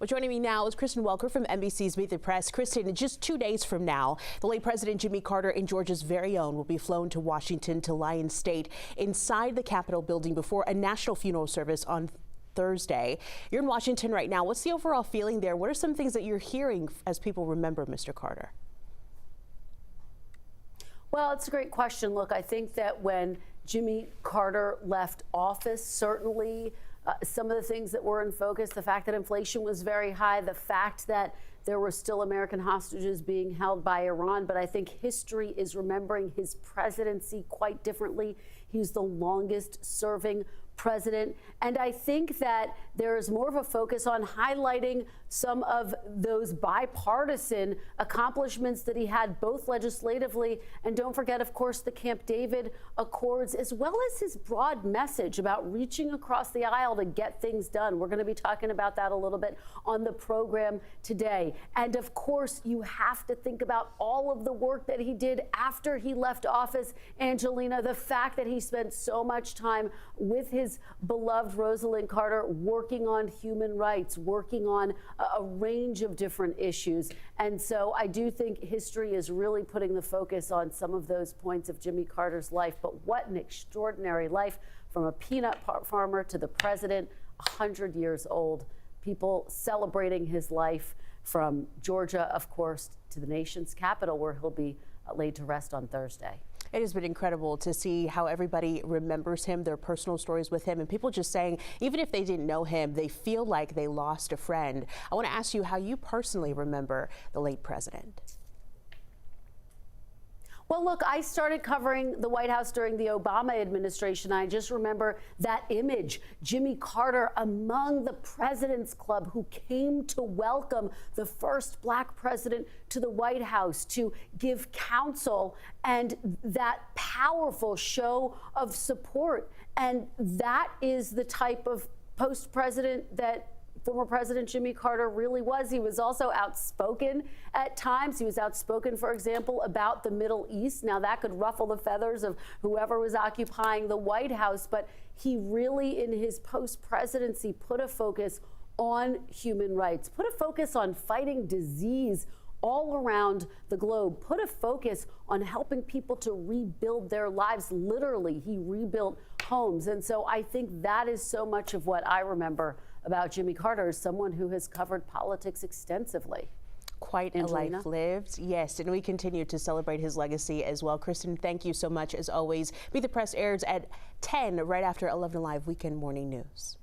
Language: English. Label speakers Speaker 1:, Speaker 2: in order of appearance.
Speaker 1: Well, joining me now is Kristen Welker from NBC's Meet the Press. Kristen, in just 2 days from now, the late President Jimmy Carter and Georgia's very own will be flown to Washington to lie in state inside the Capitol building before a national funeral service on Thursday. You're in Washington right now. What's the overall feeling there? What are some things that you're hearing as people remember Mr. Carter?
Speaker 2: Well, it's a great question. Look, I think that when Jimmy Carter left office, certainly some of the things that were in focus, the fact that inflation was very high, the fact that there were still American hostages being held by Iran. But I think history is remembering his presidency quite differently. He's the longest serving president. And I think that there is more of a focus on highlighting some of those bipartisan accomplishments that he had both legislatively. And don't forget, of course, the Camp David Accords, as well as his broad message about reaching across the aisle to get things done. We're going to be talking about that a little bit on the program today. And of course, you have to think about all of the work that he did after he left office. Angelina, the fact that he spent so much time with his beloved Rosalynn Carter working on human rights, working on a range of different issues. And so I do think history is really putting the focus on some of those points of Jimmy Carter's life. But what an extraordinary life, from a peanut farmer to the president, 100 years old. People celebrating his life from Georgia, of course, to the nation's capital, where he'll be laid to rest on Thursday.
Speaker 1: It has been incredible to see how everybody remembers him, their personal stories with him, and people just saying, even if they didn't know him, they feel like they lost a friend. I want to ask you how you personally remember the late president.
Speaker 2: Well, look, I started covering the White House during the Obama administration. I just remember that image, Jimmy Carter among the President's Club, who came to welcome the first black president to the White House to give counsel, and that powerful show of support. And that is the type of post-president that former President Jimmy Carter really was. He was also outspoken at times. He was outspoken, for example, about the Middle East. Now, that could ruffle the feathers of whoever was occupying the White House, but he really, in his post-presidency, put a focus on human rights, put a focus on fighting disease all around the globe, put a focus on helping people to rebuild their lives. Literally, he rebuilt homes. And so I think that is so much of what I remember about Jimmy Carter, as someone who has covered politics extensively.
Speaker 1: Quite
Speaker 2: Angelina?
Speaker 1: a life lived, yes, and we continue to celebrate his legacy as well. Kristen, thank you so much as always. Meet the Press airs at 10 right after 11 Alive Weekend Morning News.